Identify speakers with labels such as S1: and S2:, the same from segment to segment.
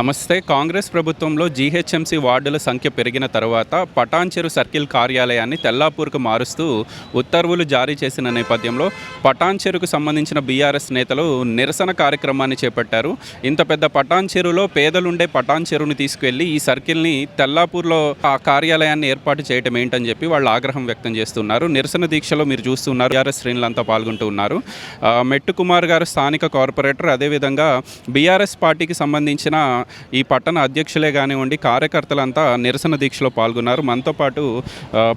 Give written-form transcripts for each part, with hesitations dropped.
S1: నమస్తే. కాంగ్రెస్ ప్రభుత్వంలో జీహెచ్ఎంసీ వార్డుల సంఖ్య పెరిగిన తర్వాత పటాన్చెరు సర్కిల్ కార్యాలయాన్ని తెల్లాపూర్కు మారుస్తూ ఉత్తర్వులు జారీ చేసిన నేపథ్యంలో పటాన్చెరుకు సంబంధించిన బీఆర్ఎస్ నేతలు నిరసన కార్యక్రమాన్ని చేపట్టారు. ఇంత పెద్ద పటాన్చెరులో పేదలుండే పటాన్చెరుని తీసుకెళ్లి ఈ సర్కిల్ని తెల్లాపూర్లో ఆ కార్యాలయాన్ని ఏర్పాటు చేయటం ఏంటని చెప్పి వాళ్ళు ఆగ్రహం వ్యక్తం చేస్తున్నారు. నిరసన దీక్షలో మీరు చూస్తున్నారు బీఆర్ఎస్ శ్రేణులంతా పాల్గొంటూ ఉన్నారు. మెట్టు కుమార్ గారు స్థానిక కార్పొరేటర్, అదేవిధంగా బీఆర్ఎస్ పార్టీకి సంబంధించిన ఈ పట్టణ అధ్యక్షులే కానివ్వండి, కార్యకర్తలంతా నిరసన దీక్షలో పాల్గొన్నారు. మనతో పాటు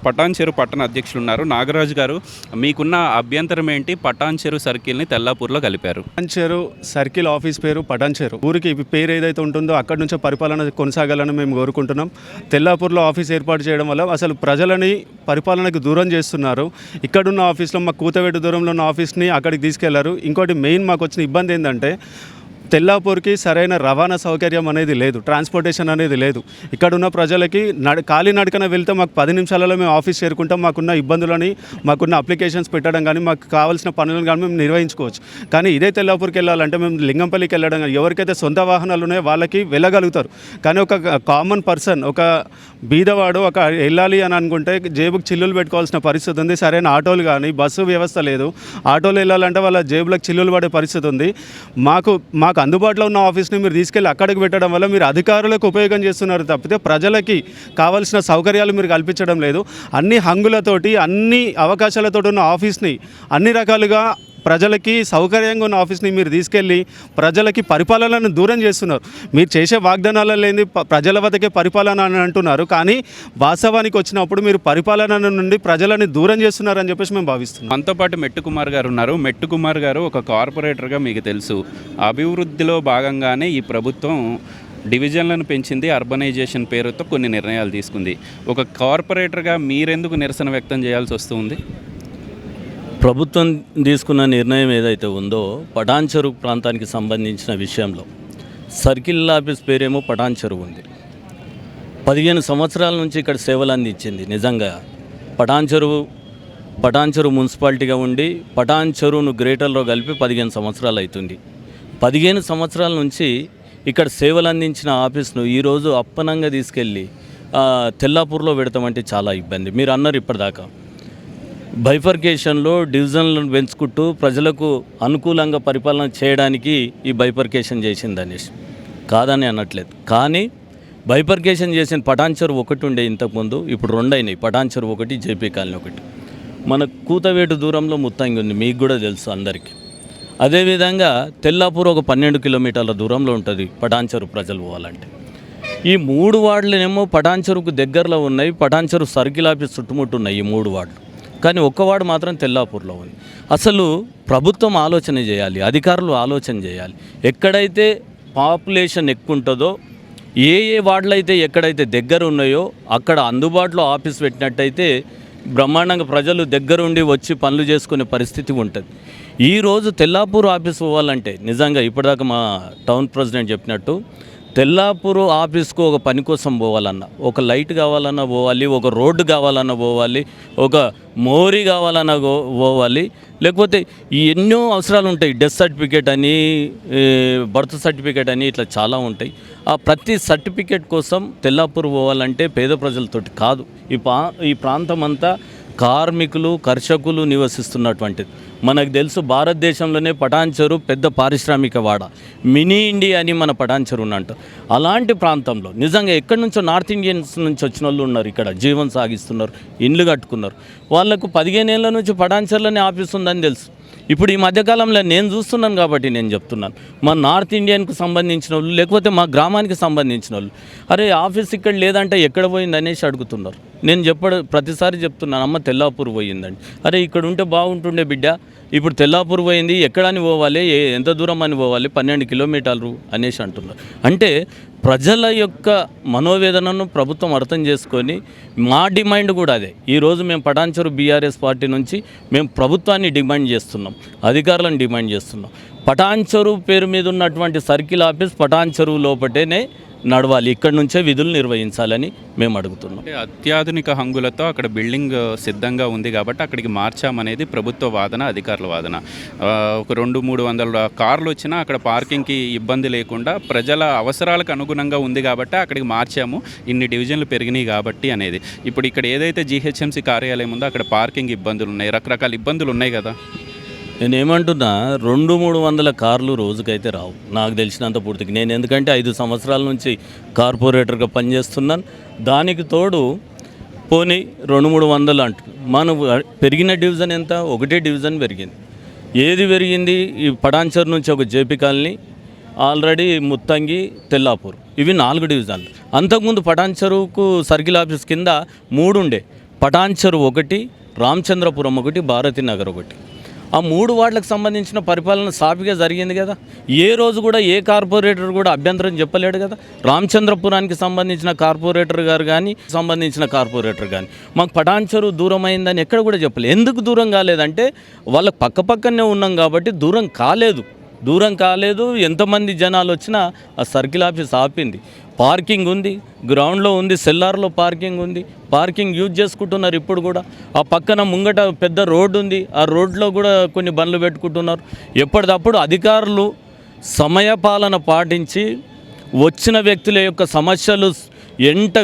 S1: పటాన్చెరు పట్టణ అధ్యక్షులు ఉన్నారు. నాగరాజు గారు, మీకున్న అభ్యంతరం ఏంటి? పటాన్చెరు సర్కిల్ని తెల్లాపూర్లో కలిపారు.
S2: పటాన్చెరు సర్కిల్ ఆఫీస్ పేరు పటాన్చెరు. ఊరికి పేరు ఏదైతే ఉంటుందో అక్కడి నుంచే పరిపాలన కొనసాగాలని మేము కోరుకుంటున్నాం. తెల్లాపూర్లో ఆఫీస్ ఏర్పాటు చేయడం వల్ల అసలు ప్రజలని పరిపాలనకు దూరం చేస్తున్నారు. ఇక్కడున్న ఆఫీస్లో మా కూతవేటు దూరంలో ఉన్న ఆఫీస్ని అక్కడికి తీసుకెళ్లారు. ఇంకోటి మెయిన్ మాకు వచ్చిన ఇబ్బంది ఏంటంటే తెల్లాపూర్కి సరైన రవాణా సౌకర్యం అనేది లేదు, ట్రాన్స్పోర్టేషన్ అనేది లేదు. ఇక్కడున్న ప్రజలకి కాలినడకన వెళ్తే మాకు 10 నిమిషాలలో మేము ఆఫీస్ చేరుకుంటాం. మాకున్న ఇబ్బందులని, మాకున్న అప్లికేషన్స్ పెట్టడం కానీ, మాకు కావాల్సిన పనులను కానీ మేము నిర్వహించుకోవచ్చు. కానీ ఇదే తెల్లాపూర్కి వెళ్ళాలంటే మేము లింగంపల్లికి వెళ్ళడం కానీ, ఎవరికైతే సొంత వాహనాలు ఉన్నాయో వాళ్ళకి వెళ్ళగలుగుతారు. కానీ ఒక కామన్ పర్సన్, ఒక బీదవాడు ఒక వెళ్ళాలి అని అనుకుంటే జేబుకి చిల్లులు పెట్టుకోవాల్సిన పరిస్థితి ఉంది. సరైన ఆటోలు కానీ, బస్సు వ్యవస్థ లేదు. ఆటోలు వెళ్ళాలంటే వాళ్ళ జేబులకు చిల్లులు పడే పరిస్థితి ఉంది. మాకు అందుబాటులో ఉన్న ఆఫీస్ని మీరు తీసుకెళ్ళి అక్కడికి పెట్టడం వల్ల మీరు అధికారులకు ఉపయోగం చేస్తున్నారు తప్పితే ప్రజలకి కావాల్సిన సౌకర్యాలు మీరు కల్పించడం లేదు. అన్ని హంగులతోటి, అన్ని అవకాశాలతో ఉన్న ఆఫీస్ని, అన్ని రకాలుగా ప్రజలకి సౌకర్యంగా ఉన్న ఆఫీస్ని మీరు తీసుకెళ్ళి ప్రజలకి పరిపాలనను దూరం చేస్తున్నారు. మీరు చేసే వాగ్దానాల లేని ప్రజల వద్దకే పరిపాలన అని అంటున్నారు. కానీ వాస్తవానికి వచ్చినప్పుడు మీరు పరిపాలన నుండి ప్రజలని దూరం చేస్తున్నారని చెప్పేసి మేము భావిస్తున్నాం.
S1: మనతో పాటు మెట్టు కుమార్ గారు ఉన్నారు. మెట్టు కుమార్ గారు ఒక కార్పొరేటర్గా మీకు తెలుసు, అభివృద్ధిలో భాగంగానే ఈ ప్రభుత్వం డివిజన్లను పెంచింది, అర్బనైజేషన్ పేరుతో కొన్ని నిర్ణయాలు తీసుకుంది. ఒక కార్పొరేటర్గా మీరెందుకు నిరసన వ్యక్తం చేయాల్సి వస్తుంది?
S3: ప్రభుత్వం తీసుకున్న నిర్ణయం ఏదైతే ఉందో పటాన్చెరు ప్రాంతానికి సంబంధించిన విషయంలో సర్కిల్ ఆఫీస్ పేరేమో పటాన్చెరు ఉంది. 15 సంవత్సరాల నుంచి ఇక్కడ సేవలు అందించింది. నిజంగా పటాన్చెరు మున్సిపాలిటీగా ఉండి పటాన్చెరును గ్రేటర్లో కలిపి 15 సంవత్సరాలు అవుతుంది. 15 సంవత్సరాల నుంచి ఇక్కడ సేవలు అందించిన ఆఫీస్ను ఈరోజు అప్పనంగా తీసుకెళ్ళి తెల్లాపూర్లో పెడతామంటే చాలా ఇబ్బంది. మీరు అన్నారు ఇప్పటిదాకా బైఫర్కేషన్లో డివిజన్లను పెంచుకుంటూ ప్రజలకు అనుకూలంగా పరిపాలన చేయడానికి ఈ బైఫర్కేషన్ చేసింది అనేసి కాదని అనట్లేదు. కానీ బైఫర్కేషన్ చేసిన పటాన్చెరు ఒకటి ఉండే ఇంతకుముందు, ఇప్పుడు 2 అయినాయి. పటాన్చెరు ఒకటి, జేపీ కాలనీ ఒకటి. మన కూతవేటు దూరంలో ముత్తంగి ఉంది, మీకు కూడా తెలుసు అందరికీ. అదేవిధంగా తెల్లాపూర్ ఒక 12 కిలోమీటర్ల దూరంలో ఉంటుంది పటాన్చెరు ప్రజలు పోవాలంటే. ఈ 3 వార్డులనేమో పటాన్చెరుకు దగ్గరలో ఉన్నాయి. పటాన్చెరు సర్కిల్ ఆఫీస్ చుట్టుముట్టున్నాయి ఈ 3 వార్డులు. కానీ ఒక్క వార్డు మాత్రం తెల్లాపూర్లో ఉంది. అసలు ప్రభుత్వం ఆలోచన చేయాలి, అధికారులు ఆలోచన చేయాలి. ఎక్కడైతే పాపులేషన్ ఎక్కువ ఉంటుందో, ఏ వార్డులు అయితే ఎక్కడైతే దగ్గర ఉన్నాయో అక్కడ అందుబాటులో ఆఫీస్ పెట్టినట్టయితే బ్రహ్మాండంగా ప్రజలు దగ్గరుండి వచ్చి పనులు చేసుకునే పరిస్థితి ఉంటుంది. ఈరోజు తెల్లాపూర్ ఆఫీస్ పోవాలంటే నిజంగా ఇప్పటిదాకా మా టౌన్ ప్రెసిడెంట్ చెప్పినట్టు తెల్లాపూర్ ఆఫీస్కు ఒక పని కోసం పోవాలన్నా, ఒక లైట్ కావాలన్నా పోవాలి, ఒక రోడ్డు కావాలన్నా పోవాలి, ఒక మోరీ కావాలన్నా పోవాలి, లేకపోతే ఎన్నో అవసరాలు ఉంటాయి. డెత్ సర్టిఫికేట్ అని, బర్త్ సర్టిఫికేట్ అని, ఇట్లా చాలా ఉంటాయి. ఆ ప్రతి సర్టిఫికేట్ కోసం తెల్లాపూర్ పోవాలంటే పేద ప్రజలతోటి కాదు. ఈ ప్రాంతం అంతా కార్మికులు, కర్షకులు నివసిస్తున్నటువంటిది. మనకు తెలుసు భారతదేశంలోనే పటాన్చెరు పెద్ద పారిశ్రామిక వాడ, మినీ ఇండియా అని మన పటాన్చెరు ఉన్నట్టు. అలాంటి ప్రాంతంలో నిజంగా ఎక్కడి నుంచో నార్త్ ఇండియన్స్ నుంచి వచ్చిన వాళ్ళు ఉన్నారు, ఇక్కడ జీవనం సాగిస్తున్నారు, ఇండ్లు కట్టుకున్నారు. వాళ్ళకు 15 ఏళ్ళ నుంచి పటాన్చెరులోనే ఆఫీస్ ఉందని తెలుసు. ఇప్పుడు ఈ మధ్యకాలంలో నేను చూస్తున్నాను కాబట్టి నేను చెప్తున్నాను. మా నార్త్ ఇండియన్కు సంబంధించిన వాళ్ళు, లేకపోతే మా గ్రామానికి సంబంధించిన వాళ్ళు, అరే ఆఫీస్ ఇక్కడ లేదంటే ఎక్కడ పోయింది అనేసి అడుగుతున్నారు. నేను ప్రతిసారి చెప్తున్నాను, అమ్మ తెల్లాపూర్ పోయిందండి. అరే ఇక్కడ ఉంటే బాగుంటుండే బిడ్డ, ఇప్పుడు తెల్లాపూర్ పోయింది, ఎక్కడని పోవాలి, ఎంత దూరం అని పోవాలి, 12 కిలోమీటర్లు అనేసి అంటున్నారు. అంటే ప్రజల యొక్క మనోవేదనను ప్రభుత్వం అర్థం చేసుకొని, మా డిమాండ్ కూడా అదే. ఈరోజు మేము పటాన్చెరు బీఆర్ఎస్ పార్టీ నుంచి మేము ప్రభుత్వాన్ని డిమాండ్ చేస్తున్నాం, అధికారులను డిమాండ్ చేస్తున్నాం. పటాన్చెరు పేరు మీద ఉన్నటువంటి సర్కిల్ ఆఫీస్ పటాన్చెరు లోపటేనే నడవాలి, ఇక్కడి నుంచే విధులు నిర్వహించాలని మేము అడుగుతున్నాం.
S1: అంటే అత్యాధునిక హంగులతో అక్కడ బిల్డింగ్ సిద్ధంగా ఉంది కాబట్టి అక్కడికి మార్చామనేది ప్రభుత్వ వాదన, అధికారుల వాదన. ఒక 200-300 కార్లు వచ్చినా అక్కడ పార్కింగ్కి ఇబ్బంది లేకుండా ప్రజల అవసరాలకు అనుగుణంగా ఉంది కాబట్టి అక్కడికి మార్చాము, ఇన్ని డివిజన్లు పెరిగినాయి కాబట్టి అనేది. ఇప్పుడు ఇక్కడ ఏదైతే జీహెచ్ఎంసీ కార్యాలయం ఉందో అక్కడ పార్కింగ్ ఇబ్బందులు ఉన్నాయి, రకరకాల ఇబ్బందులు ఉన్నాయి కదా.
S3: నేను ఏమంటున్నా, 200-300 కార్లు రోజుకైతే రావు నాకు తెలిసినంత పూర్తికి. నేను ఎందుకంటే 5 సంవత్సరాల నుంచి కార్పొరేటర్గా పనిచేస్తున్నాను. దానికి తోడు పోనీ 200-300 అంటు మనం పెరిగిన డివిజన్ ఎంత? 1 డివిజన్ పెరిగింది. ఏది పెరిగింది? ఈ పటాన్చెరు నుంచి ఒక JP colony, already Muthangi, Tellapur, ఇవి 4 డివిజన్లు. అంతకుముందు పటాన్చెరుకు సర్కిల్ ఆఫీస్ కింద 3 ఉండే. పటాన్చెరు 1, రామచంద్రపురం 1, భారతీనగర్ 1. ఆ 3 వార్డులకు సంబంధించిన పరిపాలన సాఫీగా జరిగింది కదా. ఏ రోజు కూడా ఏ కార్పొరేటర్ కూడా అభ్యంతరం చెప్పలేడు కదా. రామచంద్రపురానికి సంబంధించిన కార్పొరేటర్ గారు కానీ మాకు పటాన్చెరు దూరం అయిందని ఎక్కడ కూడా చెప్పలేదు. ఎందుకు దూరం కాలేదంటే వాళ్ళకి పక్కనే ఉన్నాం కాబట్టి దూరం కాలేదు. ఎంతమంది జనాలు వచ్చినా ఆ సర్కిల్ ఆఫీస్ ఆపింది. పార్కింగ్ ఉంది, గ్రౌండ్లో ఉంది, సెల్లార్లో పార్కింగ్ ఉంది, పార్కింగ్ యూజ్ చేసుకుంటున్నారు. ఇప్పుడు కూడా ఆ పక్కన ముంగట పెద్ద రోడ్డు ఉంది, ఆ రోడ్లో కూడా కొన్ని బండ్లు పెట్టుకుంటున్నారు. ఎప్పటికప్పుడు అధికారులు సమయపాలన పాటించి వచ్చిన వ్యక్తుల యొక్క సమస్యలు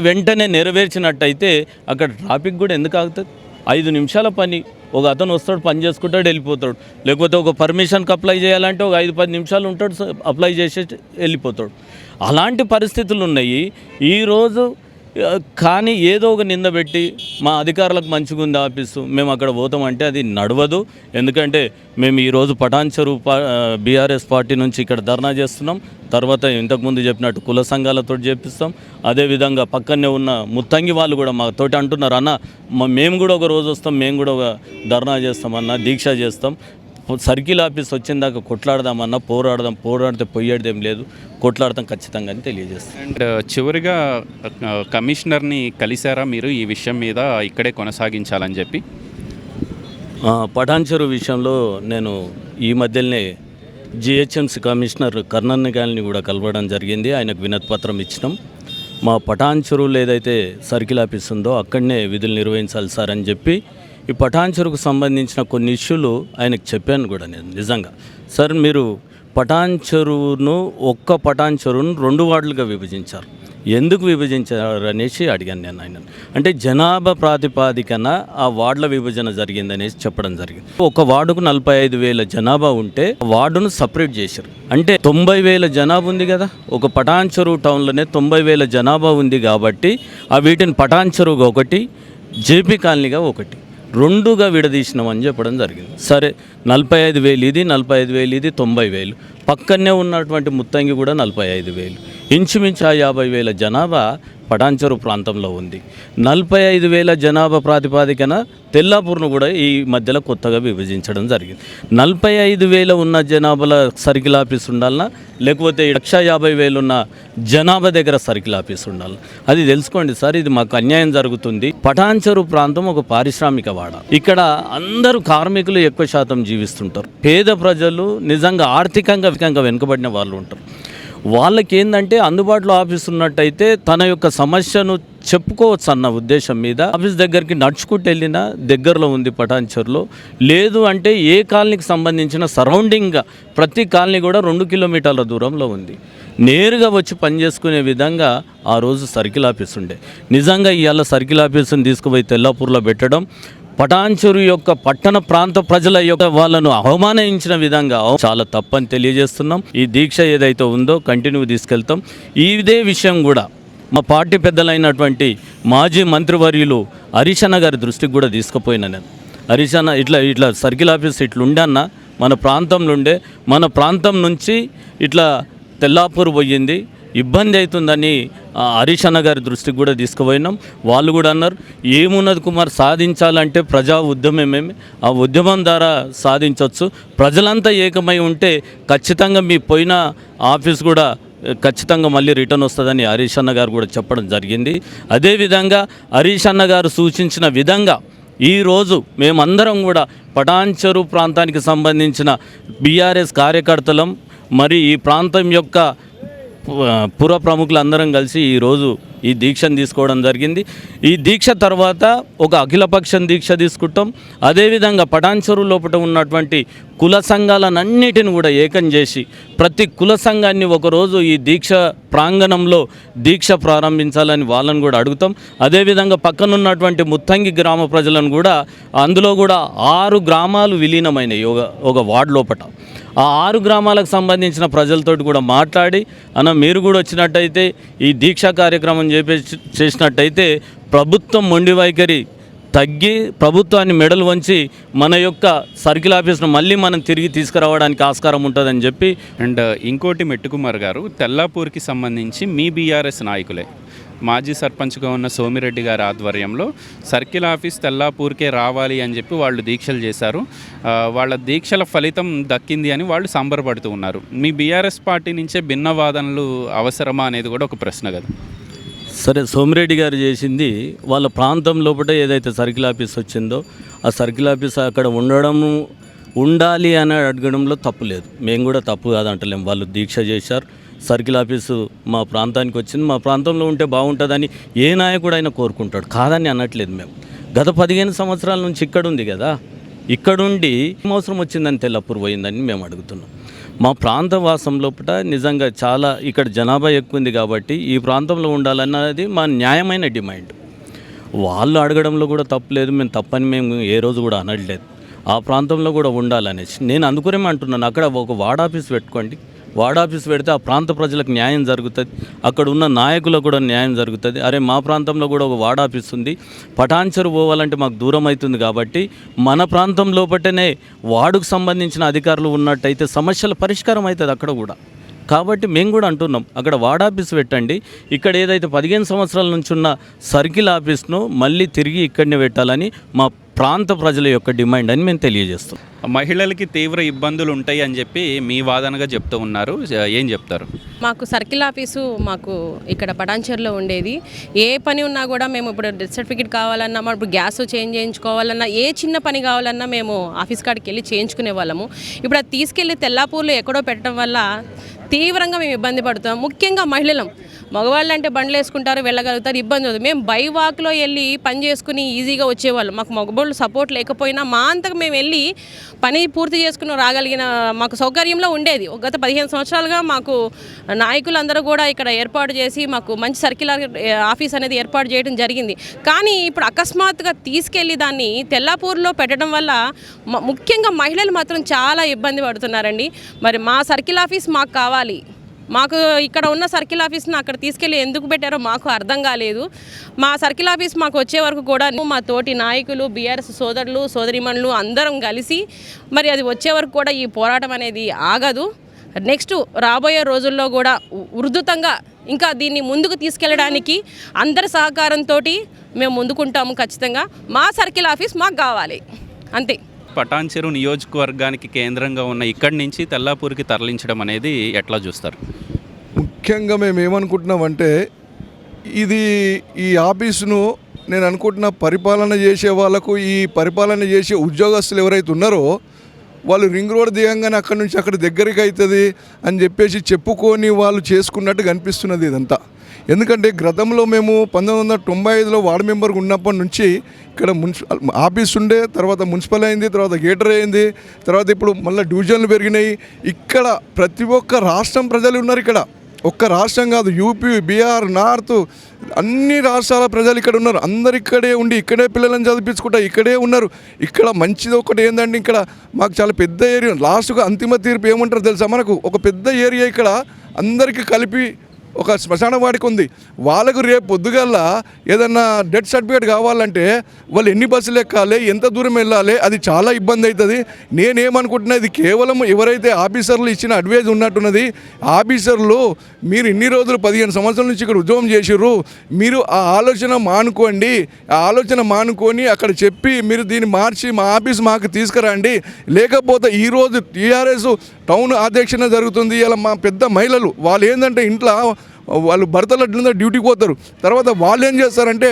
S3: వెంటనే నెరవేర్చినట్టయితే అక్కడ ట్రాఫిక్ కూడా ఎందుకు ఆగుతుంది? 5 నిమిషాల పని, ఒక అతను వస్తాడు, పని చేసుకుంటాడు, వెళ్ళిపోతాడు. లేకపోతే ఒక పర్మిషన్కి అప్లై చేయాలంటే ఒక 5-10 నిమిషాలు ఉంటాడు, అప్లై చేసి వెళ్ళిపోతాడు. అలాంటి పరిస్థితులు ఉన్నాయి ఈరోజు. కానీ ఏదో ఒక నింద పెట్టి మా అధికారులకు మంచిగా ఉంది ఆఫీసు, మేము అక్కడ పోతామంటే అది నడవదు. ఎందుకంటే మేము ఈరోజు పటాన్చెరు బీఆర్ఎస్ పార్టీ నుంచి ఇక్కడ ధర్నా చేస్తున్నాం. తర్వాత ఇంతకుముందు చెప్పినట్టు కుల సంఘాలతో చేపిస్తాం. అదేవిధంగా పక్కనే ఉన్న ముత్తంగి వాళ్ళు కూడా మాతోటి అంటున్నారు, అన్న మేము కూడా ఒక రోజు వస్తాం, మేము కూడా ఒక ధర్నా చేస్తామన్నా, దీక్ష చేస్తాం. సర్కిల్ ఆఫీస్ వచ్చిన దాకా కొట్లాడదామన్నా, పోరాడితే పోయేదేం లేదు, కొట్లాడతాం ఖచ్చితంగా అని తెలియజేస్తాం.
S1: అండ్ చివరిగా కమిషనర్ని కలిశారా మీరు ఈ విషయం మీద ఇక్కడే కొనసాగించాలని చెప్పి?
S3: పటాన్చెరు విషయంలో నేను ఈ మధ్యలోనే జిహెచ్ఎంసీ కమిషనర్ కర్ణన్ గారిని కూడా కలవడం జరిగింది. ఆయనకు వినతి పత్రం ఇచ్చినాం. మా పటాన్చెరులో ఏదైతే సర్కిల్ ఆఫీస్ ఉందో అక్కడనే విధులు నిర్వహించాలి సార్ అని చెప్పి ఈ పటాన్చెరుకు సంబంధించిన కొన్ని ఇష్యూలు ఆయనకు చెప్పాను కూడా నేను. నిజంగా సార్ మీరు పటాన్చెరును 2 వార్డులుగా విభజించారు, ఎందుకు విభజించారు అనేసి అడిగాను నేను ఆయనను. అంటే జనాభా ప్రాతిపాదికన ఆ వార్డుల విభజన జరిగిందనేసి చెప్పడం జరిగింది. ఒక వార్డుకు 45,000 జనాభా ఉంటే వార్డును సపరేట్ చేశారు. అంటే 90,000 జనాభా ఉంది కదా, ఒక పటాన్చెరు టౌన్లోనే 90,000 జనాభా ఉంది కాబట్టి వీటిని పటాన్చెరుగా 1, జేపీ కాలనీగా 1, 2గా విడదీసినామని చెప్పడం జరిగింది. సరే 45,000 ఇది, 45,000 ఇది, 90,000. పక్కనే ఉన్నటువంటి ముత్తంగి కూడా 45,000. ఇంచుమించు 50,000 జనాభా పటాన్చెరు ప్రాంతంలో ఉంది. 45,000 జనాభా ప్రాతిపాదికన తెల్లాపూర్ను కూడా ఈ మధ్యలో కొత్తగా విభజించడం జరిగింది. 45,000 ఉన్న జనాభాల సర్కిల్ ఆఫీస్ ఉండాలన్నా, లేకపోతే 150,000 ఉన్న జనాభా దగ్గర సర్కిల్ ఆఫీస్ ఉండాలి. అది తెలుసుకోండి సార్, ఇది మాకు అన్యాయం జరుగుతుంది. పటాన్చెరు ప్రాంతం ఒక పారిశ్రామిక వాడ. ఇక్కడ అందరూ కార్మికులు ఎక్కువ శాతం జీవిస్తుంటారు. పేద ప్రజలు నిజంగా ఆర్థికంగా వెనుకబడిన వాళ్ళు ఉంటారు. వాళ్ళకి ఏంటంటే అందుబాటులో ఆఫీస్ ఉన్నట్టయితే తన యొక్క సమస్యను చెప్పుకోవచ్చు అన్న ఉద్దేశం మీద ఆఫీస్ దగ్గరికి నడుచుకుంటూ వెళ్ళినా దగ్గరలో ఉంది పటాన్చెరులో. లేదు అంటే ఏ కాలనీకి సంబంధించిన సరౌండింగ్గా ప్రతి కాలనీ కూడా 2 కిలోమీటర్ల దూరంలో ఉంది. నేరుగా వచ్చి పనిచేసుకునే విధంగా ఆ రోజు సర్కిల్ ఆఫీస్ ఉండే. నిజంగా ఇవాళ సర్కిల్ ఆఫీసుని తీసుకుపోయి తెల్లాపూర్లో పెట్టడం పటాన్చెరు యొక్క పట్టణ ప్రాంత ప్రజల యొక్క వాళ్ళను అవమానించిన విధంగా చాలా తప్పని తెలియజేస్తున్నాం. ఈ దీక్ష ఏదైతే ఉందో కంటిన్యూ తీసుకెళ్తాం. ఇదే విషయం కూడా మా పార్టీ పెద్దలైనటువంటి మాజీ మంత్రివర్యులు హరీష్ అన్న గారి దృష్టికి కూడా తీసుకుపోయినా నేను. హరీష్ అన్న ఇట్లా సర్కిల్ ఆఫీస్ ఇట్లుండన్న మన ప్రాంతం నుంచి ఇట్లా తెల్లాపూర్ పోయింది, ఇబ్బంది అవుతుందని హరీష్ అన్న గారి దృష్టికి కూడా తీసుకుపోయినాం. వాళ్ళు కూడా అన్నారు, ఏమున్నది కుమార్, సాధించాలంటే ప్రజా ఉద్యమమేమి, ఆ ఉద్యమం ద్వారా సాధించవచ్చు. ప్రజలంతా ఏకమై ఉంటే ఖచ్చితంగా మీ పోయిన ఆఫీస్ కూడా ఖచ్చితంగా మళ్ళీ రిటర్న్ వస్తుందని హరీష్ అన్న గారు కూడా చెప్పడం జరిగింది. అదేవిధంగా హరీష్ అన్న గారు సూచించిన విధంగా ఈరోజు మేమందరం కూడా పటాన్చెరు ప్రాంతానికి సంబంధించిన బీఆర్ఎస్ కార్యకర్తలం, మరి ఈ ప్రాంతం యొక్క పుర ప్రముఖులందరం కలిసి ఈరోజు ఈ దీక్షను తీసుకోవడం జరిగింది. ఈ దీక్ష తర్వాత ఒక అఖిలపక్షం దీక్ష తీసుకుంటాం. అదేవిధంగా పటాన్చెరు లోపల ఉన్నటువంటి కుల సంఘాలన్నిటిని కూడా ఏకం చేసి ప్రతి కుల సంఘాన్ని ఒకరోజు ఈ దీక్ష ప్రాంగణంలో దీక్ష ప్రారంభించాలని వాళ్ళని కూడా అడుగుతాం. అదేవిధంగా పక్కనున్నటువంటి ముత్తంగి గ్రామ ప్రజలను కూడా, అందులో కూడా 6 గ్రామాలు విలీనమైనవి ఒక వార్డు లోపల. ఆ 6 గ్రామాలకు సంబంధించిన ప్రజలతోటి కూడా మాట్లాడి, అన్న మీరు కూడా వచ్చినట్టయితే ఈ దీక్షా కార్యక్రమం చేసినట్టయితే ప్రభుత్వం మొండి వైఖరి తగ్గి ప్రభుత్వాన్ని మెడలు వంచి మన యొక్క సర్కిల్ ఆఫీస్ను మళ్ళీ మనం తిరిగి తీసుకురావడానికి ఆస్కారం ఉంటుందని చెప్పి.
S1: అండ్ ఇంకోటి మెట్టుకుమార్ గారు, తెల్లాపూర్కి సంబంధించి మీ బీఆర్ఎస్ నాయకులే మాజీ సర్పంచ్గా ఉన్న సోమిరెడ్డి గారి ఆధ్వర్యంలో సర్కిల్ ఆఫీస్ తెల్లాపూర్కే రావాలి అని చెప్పి వాళ్ళు దీక్షలు చేశారు. వాళ్ళ దీక్షల ఫలితం దక్కింది అని వాళ్ళు సంబరపడుతూ ఉన్నారు. మీ బీఆర్ఎస్ పార్టీ నుంచే భిన్న వాదనలు అవసరమా అనేది కూడా ఒక ప్రశ్న కదా.
S3: సరే, సోమిరెడ్డి గారు చేసింది వాళ్ళ ప్రాంతం లోపల ఏదైతే సర్కిల్ ఆఫీస్ వచ్చిందో ఆ సర్కిల్ ఆఫీస్ అక్కడ ఉండాలి అని అడగడంలో తప్పు లేదు. మేము కూడా తప్పు కాదంటలేం. వాళ్ళు దీక్ష చేశారు, సర్కిల్ ఆఫీసు మా ప్రాంతానికి వచ్చింది, మా ప్రాంతంలో ఉంటే బాగుంటుందని ఏ నాయకుడు అయినా కోరుకుంటాడు, కాదని అనట్లేదు. మేము గత 15 సంవత్సరాల నుంచి ఇక్కడ ఉంది కదా, ఇక్కడుండి అవసరం వచ్చిందని తెల్లపూర్ పోయిందని మేము అడుగుతున్నాం. మా ప్రాంత వాసం లోపల నిజంగా చాలా ఇక్కడ జనాభా ఎక్కువ ఉంది కాబట్టి ఈ ప్రాంతంలో ఉండాలన్నది మా న్యాయమైన డిమాండ్. వాళ్ళు అడగడంలో కూడా తప్పులేదు, మేము తప్పని మేము ఏ రోజు కూడా అనట్లేదు. ఆ ప్రాంతంలో కూడా ఉండాలనేసి నేను అందుకునేమంటున్నాను. అక్కడ ఒక వార్డ్ ఆఫీస్ పెట్టుకోండి, వార్డ్ ఆఫీస్ పెడితే ఆ ప్రాంత ప్రజలకు న్యాయం జరుగుతుంది, అక్కడ ఉన్న నాయకులకు కూడా న్యాయం జరుగుతుంది. అరే మా ప్రాంతంలో కూడా ఒక వార్డ్ ఆఫీస్ ఉంది, పటాన్చెరు పోవాలంటే మాకు దూరం అవుతుంది కాబట్టి మన ప్రాంతం లోపటనే వార్డుకు సంబంధించిన అధికారులు ఉన్నట్టయితే సమస్యల పరిష్కారం అవుతుంది అక్కడ కూడా. కాబట్టి మేము కూడా అంటున్నాం, అక్కడ వార్డ్ ఆఫీస్ పెట్టండి, ఇక్కడ ఏదైతే 15 సంవత్సరాల నుంచి ఉన్న సర్కిల్ ఆఫీస్ను మళ్ళీ తిరిగి ఇక్కడనే పెట్టాలని మా ప్రాంత ప్రజల యొక్క డిమాండ్ అని మేము తెలియజేస్తాం.
S1: మహిళలకి తీవ్ర ఇబ్బందులు ఉంటాయి అని చెప్పి మీ వాదనగా చెప్తూ ఉన్నారు, ఏం చెప్తారు?
S4: మాకు సర్కిల్ ఆఫీసు మాకు ఇక్కడ పటాన్చెరులో ఉండేది. ఏ పని ఉన్నా కూడా మేము ఇప్పుడు డెత్ సర్టిఫికేట్ కావాలన్నా, ఇప్పుడు గ్యాస్ చేంజ్ చేయించుకోవాలన్నా, ఏ చిన్న పని కావాలన్నా మేము ఆఫీస్ కాడికి వెళ్ళి చేయించుకునే వాళ్ళము. ఇప్పుడు అది తీసుకెళ్ళి తెల్లాపూర్లో ఎక్కడో పెట్టడం వల్ల తీవ్రంగా మేము ఇబ్బంది పడుతున్నాం. ముఖ్యంగా మహిళలం, మగవాళ్ళు అంటే బండ్లు వేసుకుంటారు, వెళ్ళగలుగుతారు, ఇబ్బంది అవుతుంది. మేము బై వాక్లో వెళ్ళి పని చేసుకుని ఈజీగా వచ్చేవాళ్ళం. మాకు మగవాళ్ళు సపోర్ట్ లేకపోయినా మా అంతకు మేము వెళ్ళి పని పూర్తి చేసుకుని రాగలిగిన మాకు సౌకర్యంలో ఉండేది. గత 15 సంవత్సరాలుగా మాకు నాయకులందరూ కూడా ఇక్కడ ఏర్పాటు చేసి మాకు మంచి సర్కిల్ ఆఫీస్ అనేది ఏర్పాటు చేయడం జరిగింది. కానీ ఇప్పుడు అకస్మాత్తుగా తీసుకెళ్ళి దాన్ని తెల్లాపూర్లో పెట్టడం వల్ల ముఖ్యంగా మహిళలు మాత్రం చాలా ఇబ్బంది పడుతున్నారండి. మరి మా సర్కిల్ ఆఫీస్ మాకు కావాలి, మాకు ఇక్కడ ఉన్న సర్కిల్ ఆఫీస్ని అక్కడ తీసుకెళ్ళి ఎందుకు పెట్టారో మాకు అర్థం కాలేదు. మా సర్కిల్ ఆఫీస్ మాకు వచ్చే వరకు కూడా మా తోటి నాయకులు, బీఆర్ఎస్ సోదరులు సోదరిమణులు అందరం కలిసి మరి అది వచ్చే వరకు కూడా ఈ పోరాటం అనేది ఆగదు. నెక్స్ట్ రాబోయే రోజుల్లో కూడా ఉధృతంగా ఇంకా దీన్ని ముందుకు తీసుకెళ్ళడానికి అందరి సహకారంతో మేము ముందుకుంటాము. ఖచ్చితంగా మా సర్కిల్ ఆఫీస్ మాకు కావాలి, అంతే.
S1: పటాన్చెరు నియోజకవర్గానికి కేంద్రంగా ఉన్న ఇక్కడి నుంచి తెల్లాపూర్కి తరలించడం అనేది ఎట్లా చూస్తారు?
S5: ముఖ్యంగా మేము ఏమనుకుంటున్నామంటే, ఈ ఆఫీసును నేను అనుకుంటున్న పరిపాలన చేసే వాళ్ళకు, ఈ పరిపాలన చేసే ఉద్యోగస్తులు ఎవరైతే ఉన్నారో వాళ్ళు రింగ్ రోడ్ దిగంగానే అక్కడి నుంచి అక్కడ దగ్గరికి అవుతుంది అని చెప్పేసి చెప్పుకొని వాళ్ళు చేసుకున్నట్టు కనిపిస్తున్నది ఇదంతా. ఎందుకంటే గతంలో మేము 1995లో వార్డు మెంబర్గా ఉన్నప్పటి నుంచి ఇక్కడ ఆఫీస్ ఉండే, తర్వాత మున్సిపల్ అయింది, తర్వాత గేటర్ అయింది, తర్వాత ఇప్పుడు మళ్ళీ డివిజన్లు పెరిగినాయి. ఇక్కడ ప్రతి ఒక్క రాష్ట్రం ప్రజలు ఉన్నారు. ఇక్కడ ఒక్క రాష్ట్రం కాదు, యూపీ, బీహార్, నార్త్ అన్ని రాష్ట్రాల ప్రజలు ఇక్కడ ఉన్నారు. అందరు ఇక్కడే ఉండి ఇక్కడే పిల్లలను చదివించుకుంటా ఇక్కడే ఉన్నారు. ఇక్కడ మంచిది ఒకటి ఏంటంటే, ఇక్కడ మాకు చాలా పెద్ద ఏరియా, లాస్ట్గా అంతిమ తీర్పు ఏమంటారు తెలుసా, మనకు ఒక పెద్ద ఏరియా ఇక్కడ అందరికీ కలిపి ఒక శ్మశాన వాడికి ఉంది. వాళ్ళకు రేపు పొద్దుగల్లా ఏదన్నా డెత్ సర్టిఫికేట్ కావాలంటే వాళ్ళు ఎన్ని బస్సులు ఎక్కాలి, ఎంత దూరం వెళ్ళాలి, అది చాలా ఇబ్బంది అవుతుంది. నేనేమనుకుంటున్నా, ఇది కేవలం ఎవరైతే ఆఫీసర్లు ఇచ్చిన అడ్వైజ్ ఉన్నట్టున్నది. ఆఫీసర్లు మీరు ఇన్ని రోజులు 15 సంవత్సరాల నుంచి ఇక్కడ ఉద్యోగం చేసిర్రు, మీరు ఆ ఆలోచన మానుకోండి. ఆ ఆలోచన మానుకొని అక్కడ చెప్పి మీరు దీన్ని మార్చి మా ఆఫీస్ మాకు తీసుకురండి. లేకపోతే ఈరోజు టీఆర్ఎస్ టౌన్ అధ్యక్షన జరుగుతుంది. ఇలా మా పెద్ద మహిళలు వాళ్ళు ఏంటంటే ఇంట్లో వాళ్ళు భర్తల డ్యూటీకి పోతారు. తర్వాత వాళ్ళు ఏం చేస్తారంటే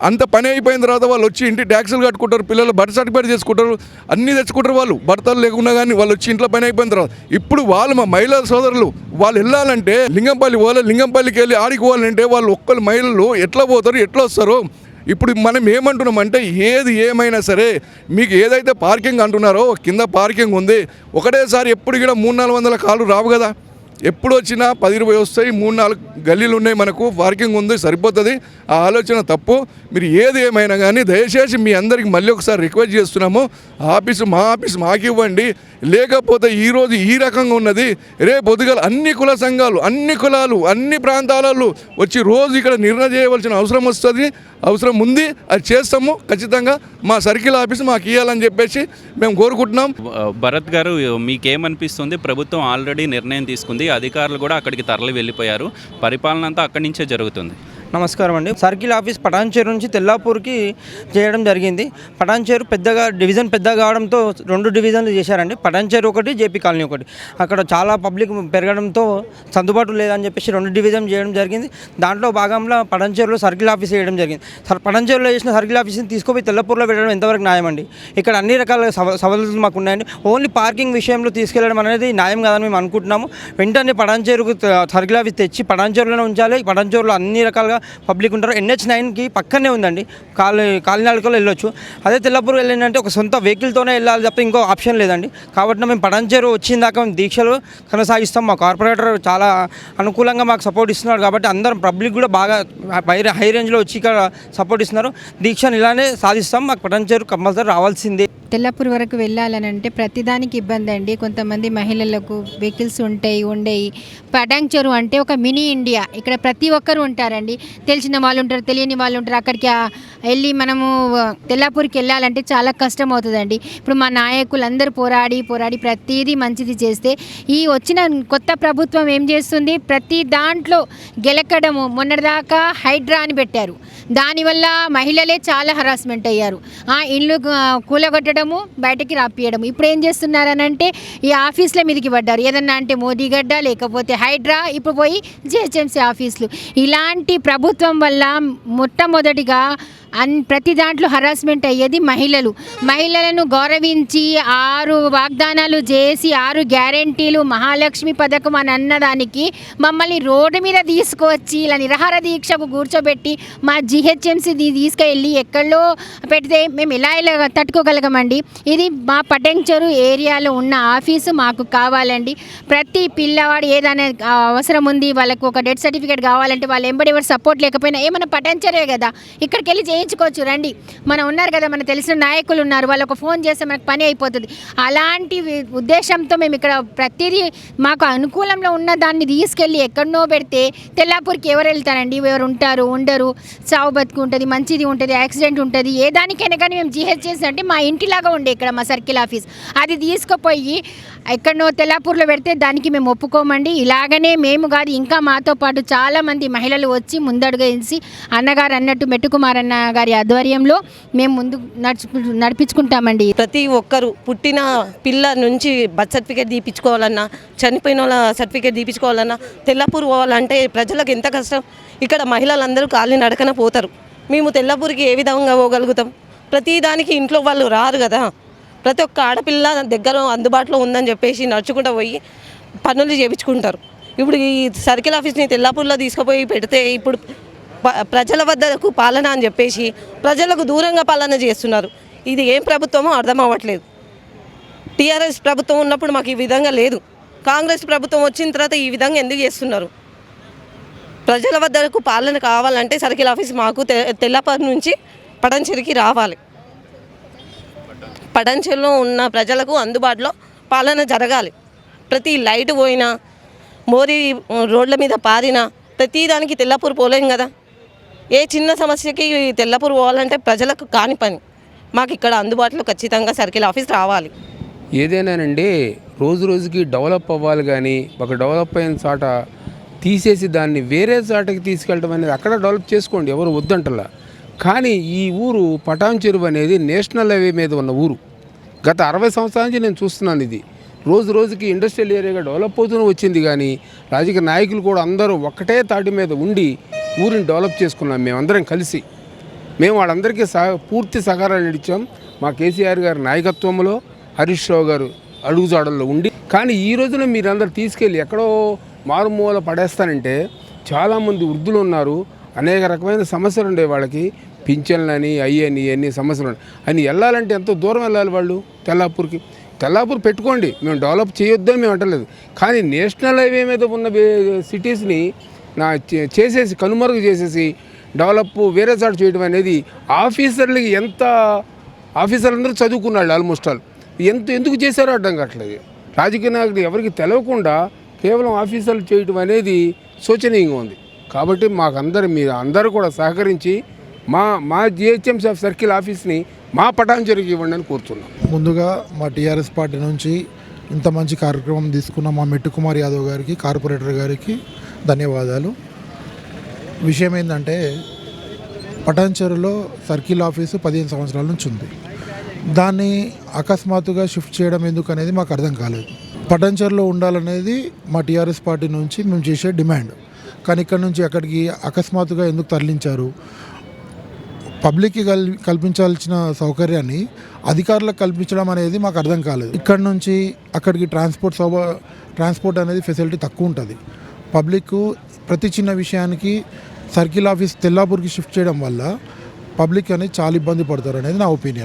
S5: అంత పని అయిపోయిన తర్వాత వాళ్ళు వచ్చి ఇంటి ట్యాక్సులు కట్టుకుంటారు, పిల్లలు బర్త్ సర్టిఫికేట్ చేసుకుంటారు, అన్నీ తెచ్చుకుంటారు. వాళ్ళు భర్తలు లేకున్నా కానీ వాళ్ళు వచ్చి ఇంట్లో పని అయిపోయిన తర్వాత ఇప్పుడు వాళ్ళు మా మహిళా సోదరులు వాళ్ళు వెళ్ళాలంటే లింగంపల్లి పోవాలి, లింగంపల్లికి వెళ్ళి ఆడికి పోవాలంటే వాళ్ళు ఒక్కరు మహిళలు ఎట్లా పోతారు, ఎట్లా వస్తారు? ఇప్పుడు మనం ఏమంటున్నామంటే ఏది ఏమైనా సరే మీకు ఏదైతే పార్కింగ్ అంటున్నారో కింద పార్కింగ్ ఉంది, ఒకటేసారి ఎప్పుడు కూడా 300-400 కార్లు రావు కదా. ఎప్పుడు వచ్చినా 10-20 వస్తాయి, 3-4 గల్లీలు ఉన్నాయి, మనకు పార్కింగ్ ఉంది, సరిపోతుంది. ఆ ఆలోచన తప్పు. మీరు ఏది ఏమైనా కానీ దయచేసి మీ అందరికి మళ్ళీ ఒకసారి రిక్వెస్ట్ చేస్తున్నాము, మా ఆఫీసు మాకు ఇవ్వండి. లేకపోతే ఈరోజు ఈ రకంగా ఉన్నది, రేపు పొద్దుగాల అన్ని కుల సంఘాలు, అన్ని కులాలు, అన్ని ప్రాంతాలలో వచ్చి రోజు ఇక్కడ నిర్ణయం చేయవలసిన అవసరం వస్తుంది, అవసరం ఉంది. అది చేస్తాము ఖచ్చితంగా. మా సర్కిల్ ఆఫీసు మాకు ఇవ్వాలని చెప్పేసి మేము కోరుకుంటున్నాం.
S1: భరత్ గారు, మీకేమనిపిస్తుంది? ప్రభుత్వం ఆల్రెడీ నిర్ణయం తీసుకుంది, అధికారులు కూడా అక్కడికి తరలి వెళ్ళిపోయారు, పరిపాలన అంతా అక్కడి నుంచే జరుగుతుంది.
S6: నమస్కారం అండి. సర్కిల్ ఆఫీస్ పటాన్చేరు నుంచి తెల్లాపూర్కి చేయడం జరిగింది. పటాన్చేరు డివిజన్ పెద్దగా కావడంతో 2 డివిజన్లు చేశారండి. పటాన్చేరు ఒకటి, జేపీ కాలనీ ఒకటి. అక్కడ చాలా పబ్లిక్ పెరగడంతో సర్దుబాటు లేదని చెప్పేసి 2 డివిజన్ చేయడం జరిగింది. దాంట్లో భాగంలో పటాన్చేరులో సర్కిల్ ఆఫీస్ చేయడం జరిగింది. పటాన్చేరులో చేసిన సర్కిల్ ఆఫీస్ని తీసుకుపోయి తెల్లపూర్లో పెట్టడం ఎంతవరకు న్యాయం అండి? ఇక్కడ అన్ని రకాల సవలతులు మాకు ఉన్నాయండి. ఓన్లీ పార్కింగ్ విషయంలో తీసుకెళ్లడం అనేది న్యాయం కాదని మేము అనుకుంటున్నాము. వెంటనే పటాన్చేరుకు సర్కిల్ ఆఫీస్ తెచ్చి పటాన్చేరులోనే ఉంచాలి. పటాన్చేరులో అన్ని రకాలుగా పబ్లిక్ ఉంటారు. NH9కి పక్కనే ఉందండి, కాలినాడకలో వెళ్ళొచ్చు. అదే తెల్లపూర్ వెళ్ళిందంటే ఒక సొంత వెహికల్తోనే వెళ్ళాలి తప్ప ఇంకో ఆప్షన్ లేదండి. కాబట్టి మేము పటాన్చేరు వచ్చిన దాకా దీక్షలు కొనసాగిస్తాం. మా కార్పొరేటర్ చాలా అనుకూలంగా మాకు సపోర్ట్ ఇస్తున్నారు. కాబట్టి అందరం పబ్లిక్ కూడా బాగా హై రేంజ్లో వచ్చి ఇక్కడ సపోర్ట్ ఇస్తున్నారు. దీక్షను ఇలానే సాధిస్తాం. మాకు పటాన్చేరు కంపల్సరీ రావాల్సిందే.
S7: తెల్లపూర్ వరకు వెళ్ళాలనంటే ప్రతిదానికి ఇబ్బంది అండి. కొంతమంది మహిళలకు వెహికల్స్ ఉండేవి. పటాన్చేరు అంటే ఒక మినీ ఇండియా. ఇక్కడ ప్రతి ఒక్కరు ఉంటారండి, తెలిసిన వాళ్ళు ఉంటారు, తెలియని వాళ్ళు ఉంటారు. అక్కడికి వెళ్ళి మనము తెల్లాపూర్కి వెళ్ళాలంటే చాలా కష్టం అవుతుందండి. ఇప్పుడు మా నాయకులు అందరూ పోరాడి ప్రతిదీ మంచిది చేస్తే ఈ వచ్చిన కొత్త ప్రభుత్వం ఏం చేస్తుంది? ప్రతి దాంట్లో గెలకడము. మొన్నటిదాకా హైడ్రా అని పెట్టారు, దానివల్ల మహిళలే చాలా హరాస్మెంట్ అయ్యారు. ఇల్లు కూలగొట్టడము, బయటకి రాపియడము. ఇప్పుడు ఏం చేస్తున్నారనంటే ఈ ఆఫీసుల మీదకి పడ్డారు. ఏదన్నా అంటే మోదీగడ్డ, లేకపోతే హైడ్రా, ఇప్పుడు పోయి GHMC ఆఫీసులు. ఇలాంటి ప్రభుత్వం వల్ల మొట్టమొదటిగా ప్రతి దాంట్లో హరాస్మెంట్ అయ్యేది మహిళలను గౌరవించి 6 వాగ్దానాలు చేసి 6 గ్యారెంటీలు, మహాలక్ష్మి పథకం అని అన్నదానికి మమ్మల్ని రోడ్డు మీద తీసుకొచ్చి ఇలా నిరాహార దీక్షకు కూర్చోబెట్టి మా GHMC తీసుకెళ్ళి ఎక్కడో పెడితే మేము ఇలా తట్టుకోగలగమండి. ఇది మా పటాన్చేరు ఏరియాలో ఉన్న ఆఫీసు మాకు కావాలండి. ప్రతి పిల్లవాడు ఏదైనా అవసరం ఉంది, వాళ్ళకు ఒక డెత్ సర్టిఫికేట్ కావాలంటే వాళ్ళు ఎవరు సపోర్ట్ లేకపోయినా ఏమన్నా పటాన్చేరే కదా, ఇక్కడికి వెళ్ళి చేయించుకోవచ్చు. రండి, మనం ఉన్నారు కదా, మన తెలిసిన నాయకులు ఉన్నారు, వాళ్ళకు ఫోన్ చేస్తే మనకు పని అయిపోతుంది. అలాంటి ఉద్దేశంతో మేము ఇక్కడ ప్రతిదీ మాకు అనుకూలంలో ఉన్న దాన్ని తీసుకెళ్ళి ఎక్కడనో పెడితే తెల్లాపూర్కి ఎవరు వెళ్తారండి? ఎవరు ఉంటారు? ఉండరు. చావు బతుకు ఉంటుంది, మంచిది ఉంటుంది, యాక్సిడెంట్ ఉంటుంది. ఏ దానికైనా కానీ మేము GHMC అంటే మా ఇంటిలాగా ఉండే ఇక్కడ మా సర్కిల్ ఆఫీస్, అది తీసుకుపోయి ఎక్కడనో తెల్లాపూర్లో పెడితే దానికి మేము ఒప్పుకోమండి. ఇలాగనే మేము కాదు, ఇంకా మాతో పాటు చాలామంది మహిళలు వచ్చి ముందడుగు వేసి అన్నగారు అన్నట్టు మెట్టుకుమార్ అన్న గారి ఆధ్వర్యంలో మేము ముందు నడిపించుకుంటామండి.
S8: ప్రతి ఒక్కరు పుట్టిన పిల్ల నుంచి బర్త్ సర్టిఫికేట్ తీపించుకోవాలన్నా, చనిపోయిన వాళ్ళ సర్టిఫికేట్ తీపించుకోవాలన్నా, తెల్లపూర్ పోవాలంటే ప్రజలకు ఎంత కష్టం. ఇక్కడ మహిళలందరూ కాళ్ళని నడకన పోతారు. మేము తెల్లపూర్కి ఏ విధంగా పోగలుగుతాం? ప్రతి దానికి ఇంట్లో వాళ్ళు రారు కదా. ప్రతి ఒక్క ఆడపిల్ల దగ్గర అందుబాటులో ఉందని చెప్పేసి నడుచుకుంటూ పోయి పనులు చేయించుకుంటారు. ఇప్పుడు ఈ సర్కిల్ ఆఫీస్ని తెల్లాపూర్లో తీసుకుపోయి పెడితే ఇప్పుడు ప్రజల వద్దకు పాలన అని చెప్పేసి ప్రజలకు దూరంగా పాలన చేస్తున్నారు. ఇది ఏం ప్రభుత్వమో అర్థం అవ్వట్లేదు. TRS ప్రభుత్వం ఉన్నప్పుడు మాకు ఈ విధంగా లేదు. కాంగ్రెస్ ప్రభుత్వం వచ్చిన తర్వాత ఈ విధంగా ఎందుకు చేస్తున్నారు? ప్రజల వద్దకు పాలన కావాలంటే సర్కిల్ ఆఫీస్ మాకు తెల్లపూర్ నుంచి పటాన్చేరుకి రావాలి. పటాన్చేరులో ఉన్న ప్రజలకు అందుబాటులో పాలన జరగాలి. ప్రతి లైట్ పోయినా, మోరీ రోడ్ల మీద పారినా ప్రతిదానికి తెల్లపూర్ పోలేం కదా. ఏ చిన్న సమస్యకి తెల్లపూర్ పోవాలంటే ప్రజలకు కాని పని. మాకు ఇక్కడ అందుబాటులో ఖచ్చితంగా సర్కిల్ ఆఫీస్ రావాలి.
S9: ఏదైనానండి రోజు రోజుకి డెవలప్ అవ్వాలి, కానీ ఒక డెవలప్ అయిన చోట తీసేసి దాన్ని వేరే చోటకి తీసుకెళ్ళడం అనేది అక్కడ డెవలప్ చేసుకోండి, ఎవరు వద్దంటలా. కానీ ఈ ఊరు పటాన్చేరు అనేది నేషనల్ హైవే మీద ఉన్న ఊరు. గత 60 సంవత్సరాల నుంచి నేను చూస్తున్నాను. ఇది రోజు రోజుకి ఇండస్ట్రియల్ ఏరియాగా డెవలప్ అవుతూనే వచ్చింది. కానీ రాజకీయ నాయకులు కూడా అందరూ ఒక్కటే తాటి మీద ఉండి ఊరిని డెవలప్ చేసుకున్నాం మేమందరం కలిసి. మేము వాళ్ళందరికీ పూర్తి సహకారాన్ని ఇచ్చాం. మా కేసీఆర్ గారి నాయకత్వంలో, హరీష్ రావు గారు అడుగుజాడల్లో ఉండి. కానీ ఈ రోజున మీరందరూ తీసుకెళ్ళి ఎక్కడో మారుమూల పడేస్తానంటే చాలామంది వృద్ధులు ఉన్నారు, అనేక రకమైన సమస్యలు ఉండే వాళ్ళకి, పింఛన్లని అయ్యని ఇవన్నీ సమస్యలు ఉన్నాయి. అని వెళ్ళాలంటే ఎంతో దూరం వెళ్ళాలి వాళ్ళు. తెల్లాపూర్ పెట్టుకోండి, మేము డెవలప్ చేయొద్దని మేము అంటలేదు. కానీ నేషనల్ హైవే మీద ఉన్న సిటీస్ని చేసేసి కనుమరుగు చేసేసి డెవలప్ వేరే చోట చేయడం అనేది ఆఫీసర్లకి ఆఫీసర్లందరూ చదువుకున్నాళ్ళు ఆల్మోస్ట్ ఆల్. ఎందుకు చేశారో అర్థం కావట్లేదు. రాజకీయ నాయకులు ఎవరికి తెలవకుండా కేవలం ఆఫీసర్లు చేయడం అనేది శోచనీయంగా ఉంది. కాబట్టి మీరు అందరూ కూడా సహకరించి మా జిహెచ్ఎంసీ సర్కిల్ ఆఫీస్ని మా పటాన్చెరుకి ఇవ్వండి అని కోరుతున్నాం.
S10: ముందుగా మా టీఆర్ఎస్ పార్టీ నుంచి ఇంత మంచి కార్యక్రమం తీసుకున్న మా మెట్టు కుమార్ యాదవ్ గారికి, కార్పొరేటర్ గారికి ధన్యవాదాలు. విషయం ఏంటంటే పటాన్చెరులో సర్కిల్ ఆఫీసు 15 సంవత్సరాల నుంచి ఉంది. దాన్ని అకస్మాత్తుగా షిఫ్ట్ చేయడం ఎందుకు అనేది మాకు అర్థం కాలేదు. పటాన్చెరులో ఉండాలనేది మా టీఆర్ఎస్ పార్టీ నుంచి మేము చేసే డిమాండ్. కానీ ఇక్కడ నుంచి అక్కడికి అకస్మాత్తుగా ఎందుకు తరలించారు? పబ్లిక్కి కల్పించాల్సిన సౌకర్యాన్ని అధికారులకు కల్పించడం అనేది మాకు అర్థం కాలేదు. ఇక్కడ నుంచి అక్కడికి ట్రాన్స్పోర్ట్ అనేది ఫెసిలిటీ తక్కువ ఉంటుంది. పబ్లిక్ ప్రతి చిన్న విషయానికి సర్కిల్ ఆఫీస్ తెల్లాపూర్కి షిఫ్ట్ చేయడం వల్ల పబ్లిక్ అనేది చాలా ఇబ్బంది పడతారు అనేది నా ఒపీనియన్.